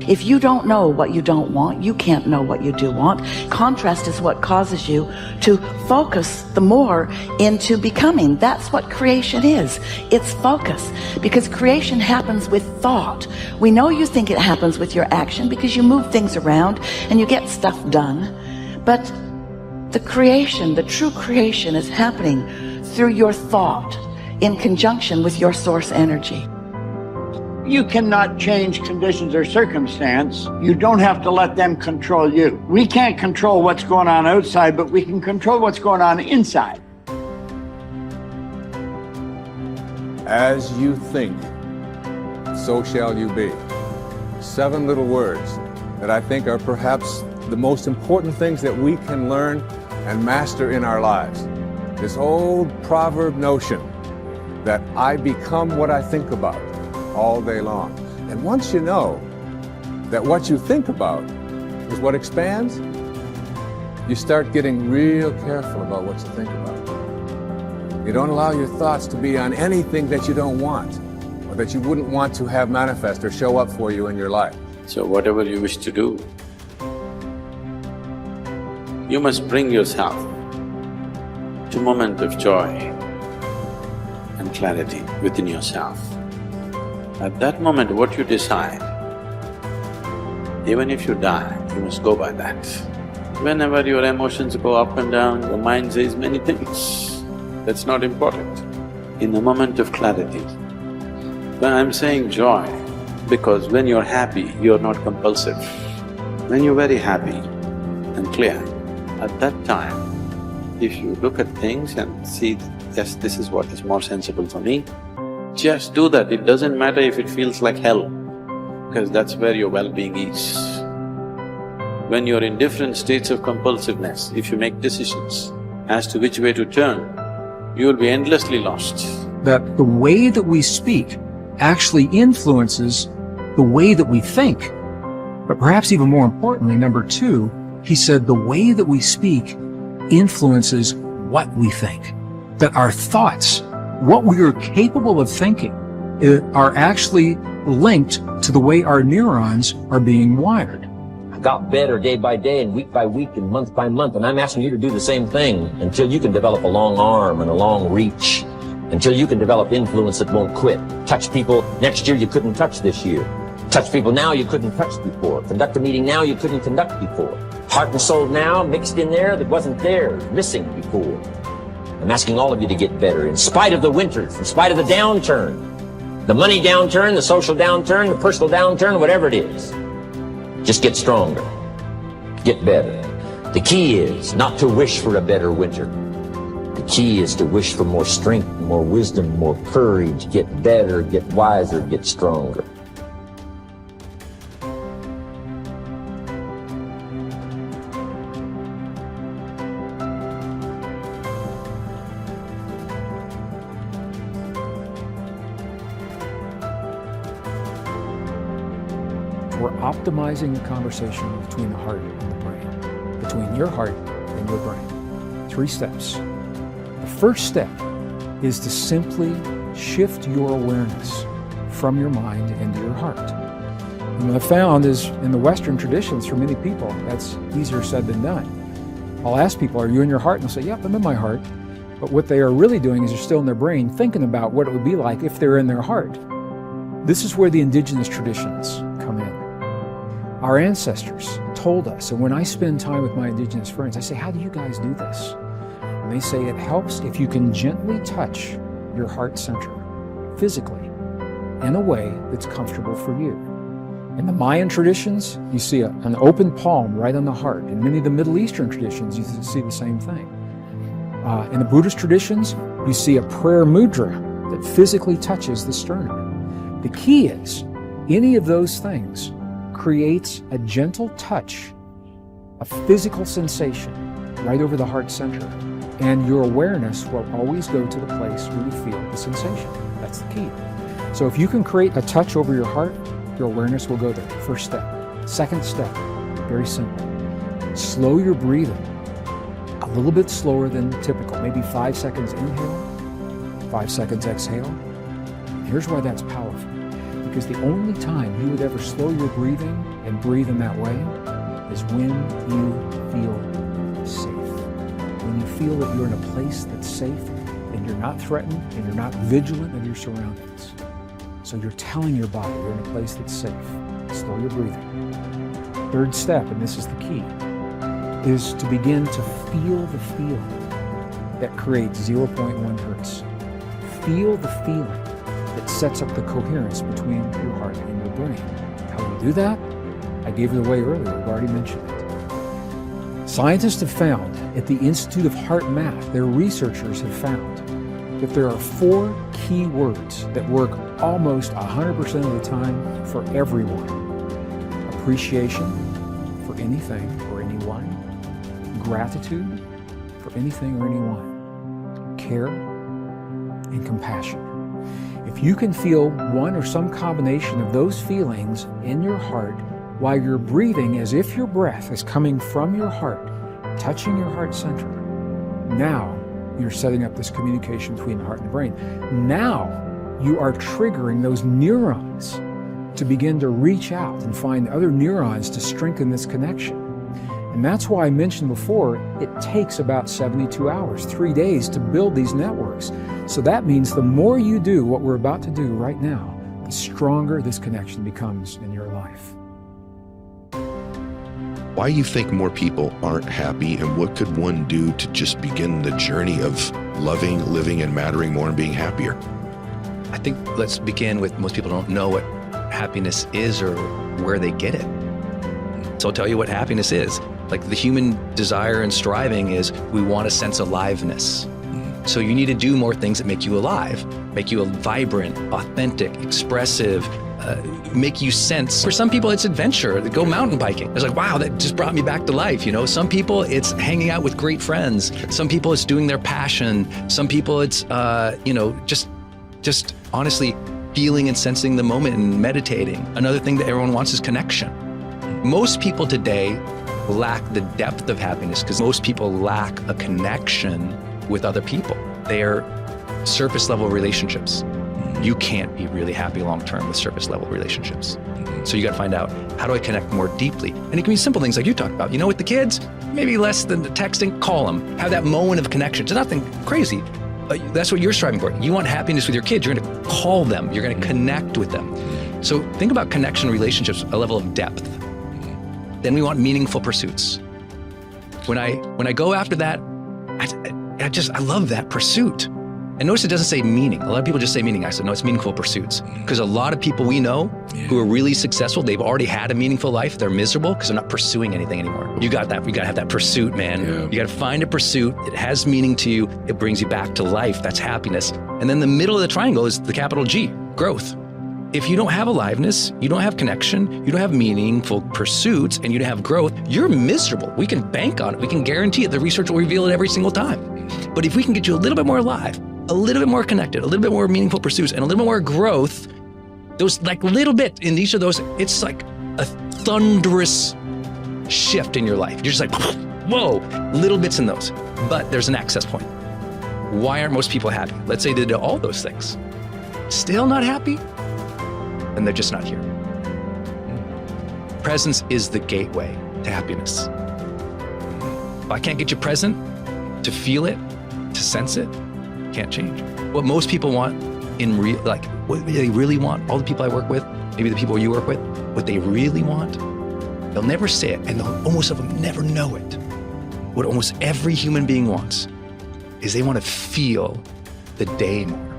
If you don't know what you don't want, you can't know what you do want. Contrast is what causes you to focus the more into becoming. That's what creation is. It's focus. Because creation happens with thought. We know you think it happens with your action because you move things around and you get stuff done. But the creation, the true creation, is happening through your thought in conjunction with your source energy. You cannot change conditions or circumstance. You don't have to let them control you. We can't control what's going on outside, but we can control what's going on inside. As you think, so shall you be. 7 little words that I think are perhaps the most important things that we can learn and master in our lives. This old proverb notion that I become what I think about all day long. And once you know that what you think about is what expands, you start getting real careful about what you think about. You don't allow your thoughts to be on anything that you don't want or that you wouldn't want to have manifest or show up for you in your life. So whatever you wish to do, you must bring yourself to a moment of joy and clarity within yourself. At that moment, what you decide, even if you die, you must go by that. Whenever your emotions go up and down, your mind says many things. That's not important. In the moment of clarity, when I'm saying joy, because when you're happy, you're not compulsive. When you're very happy and clear, at that time, if you look at things and see, yes, this is what is more sensible for me, just do that. It doesn't matter if it feels like hell, because that's where your well-being is. When you're in different states of compulsiveness, if you make decisions as to which way to turn, you will be endlessly lost. That the way that we speak actually influences the way that we think. But perhaps even more importantly, number 2, he said the way that we speak influences what we think. That our thoughts, what we are capable of thinking, are actually linked to the way our neurons are being wired. I got better day by day and week by week and month by month, and I'm asking you to do the same thing until you can develop a long arm and a long reach, until you can develop influence that won't quit. Touch people next year you couldn't touch this year. Touch people now you couldn't touch before. Conduct a meeting now you couldn't conduct before. Heart and soul now mixed in there that wasn't there, missing before. I'm asking all of you to get better in spite of the winters, in spite of the downturn, the money downturn, the social downturn, the personal downturn, whatever it is. Just get stronger, get better. The key is not to wish for a better winter. The key is to wish for more strength, more wisdom, more courage, get better, get wiser, get stronger. We're optimizing the conversation between the heart and the brain, between your heart and your brain. 3 steps. The first step is to simply shift your awareness from your mind into your heart. And what I found is in the Western traditions, for many people, that's easier said than done. I'll ask people, are you in your heart? And they'll say, yep, I'm in my heart. But what they are really doing is they're still in their brain thinking about what it would be like if they're in their heart. This is where the indigenous traditions come in. Our ancestors told us, and when I spend time with my indigenous friends, I say, how do you guys do this? And they say it helps if you can gently touch your heart center, physically, in a way that's comfortable for you. In the Mayan traditions, you see an open palm right on the heart. In many of the Middle Eastern traditions, you see the same thing. In the Buddhist traditions, you see a prayer mudra that physically touches the sternum. The key is, any of those things creates a gentle touch, a physical sensation right over the heart center, and your awareness will always go to the place where you feel the sensation. That's the key. So if you can create a touch over your heart, your awareness will go there. First step. Second step, very simple. Slow your breathing a little bit slower than typical, maybe 5 seconds inhale, 5 seconds exhale. Here's why that's powerful. Because the only time you would ever slow your breathing and breathe in that way is when you feel safe. When you feel that you're in a place that's safe and you're not threatened and you're not vigilant of your surroundings. So you're telling your body you're in a place that's safe. Slow your breathing. Third step, and this is the key, is to begin to feel the feeling that creates 0.1 hertz. Feel the feeling that sets up the coherence between your heart and your brain. How do you do that? I gave it away earlier, I've already mentioned it. Scientists have found, at the Institute of Heart Math, their researchers have found that there are 4 key words that work almost 100% of the time for everyone. Appreciation for anything or anyone. Gratitude for anything or anyone. Care and compassion. If you can feel one or some combination of those feelings in your heart while you're breathing as if your breath is coming from your heart, touching your heart center, now you're setting up this communication between the heart and the brain. Now you are triggering those neurons to begin to reach out and find other neurons to strengthen this connection. And that's why I mentioned before, it takes about 72 hours, 3 days to build these networks. So that means the more you do what we're about to do right now, the stronger this connection becomes in your life. Why do you think more people aren't happy, and what could one do to just begin the journey of loving, living, and mattering more and being happier? I think let's begin with most people don't know what happiness is or where they get it. So I'll tell you what happiness is. Like the human desire and striving is we want a sense of aliveness. So you need to do more things that make you alive, make you vibrant, authentic, expressive, make you sense. For some people, it's adventure. They go mountain biking. It's like, wow, that just brought me back to life. You know, some people it's hanging out with great friends. Some people it's doing their passion. Some people it's, just honestly feeling and sensing the moment and meditating. Another thing that everyone wants is connection. Most people today lack the depth of happiness because most people lack a connection with other people. They are surface level relationships. You can't be really happy long-term with surface level relationships. So you got to find out, how do I connect more deeply? And it can be simple things like you talked about. You know, with the kids, maybe less than the texting, call them. Have that moment of connection. It's nothing crazy. That's what you're striving for. You want happiness with your kids. You're going to call them. You're going to connect with them. So think about connection relationships, a level of depth. Then we want meaningful pursuits. When I go after that, I love that pursuit. And notice it doesn't say meaning. A lot of people just say meaning. I said, no, it's meaningful pursuits. Because a lot of people we know who are really successful, they've already had a meaningful life. They're miserable because they're not pursuing anything anymore. You got that. You got to have that pursuit, man. Yeah. You got to find a pursuit. It has meaning to you. It brings you back to life. That's happiness. And then the middle of the triangle is the capital G, growth. If you don't have aliveness, you don't have connection, you don't have meaningful pursuits, and you don't have growth, you're miserable. We can bank on it. We can guarantee it. The research will reveal it every single time. But if we can get you a little bit more alive, a little bit more connected, a little bit more meaningful pursuits, and a little bit more growth, those like little bit in each of those, it's like a thunderous shift in your life. You're just like, whoa, little bits in those. But there's an access point. Why aren't most people happy? Let's say they did all those things. Still not happy? And they're just not here. Presence is the gateway to happiness. If I can't get you present, to feel it, to sense it, can't change. What most people want in real, like what they really want, all the people I work with, maybe the people you work with, what they really want, they'll never say it, and most of them never know it. What almost every human being wants is they want to feel the day more.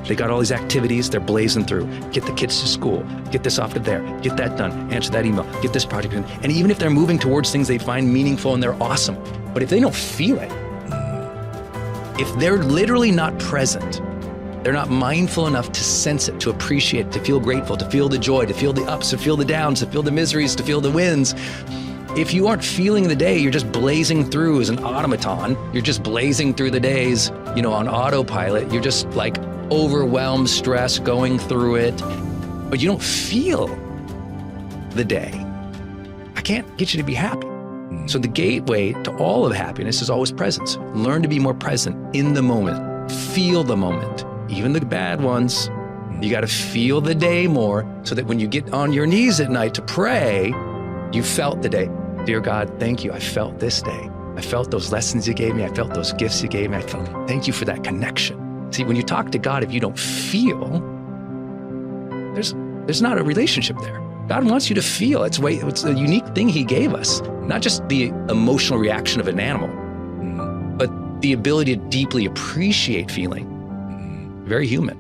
They got all these activities they're blazing through. Get the kids to school, get this off to there, get that done, answer that email, get this project done. And even if they're moving towards things they find meaningful and they're awesome, but if they don't feel it, if they're literally not present, they're not mindful enough to sense it, to appreciate it, to feel grateful, to feel the joy, to feel the ups, to feel the downs, to feel the miseries, to feel the wins. If you aren't feeling the day, you're just blazing through as an automaton. You're just blazing through the days, on autopilot. You're just like overwhelmed, stress, going through it, but you don't feel the day. I can't get you to be happy. So the gateway to all of happiness is always presence. Learn to be more present in the moment. Feel the moment, even the bad ones. You got to feel the day more so that when you get on your knees at night to pray, you felt the day. Dear God, thank you. I felt this day. I felt those lessons you gave me. I felt those gifts you gave me. Thank you for that connection. See, when you talk to God, if you don't feel, there's not a relationship there. God wants you to feel. It's a unique thing he gave us. Not just the emotional reaction of an animal, but the ability to deeply appreciate feeling. Very human.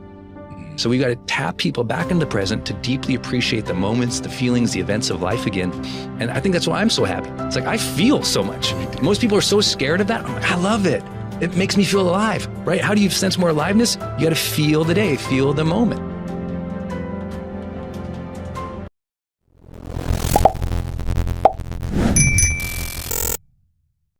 So we got to tap people back into the present to deeply appreciate the moments, the feelings, the events of life again. And I think that's why I'm so happy. It's like, I feel so much. Most people are so scared of that. I'm like, I love it. It makes me feel alive, right? How do you sense more aliveness? You got to feel the day, feel the moment.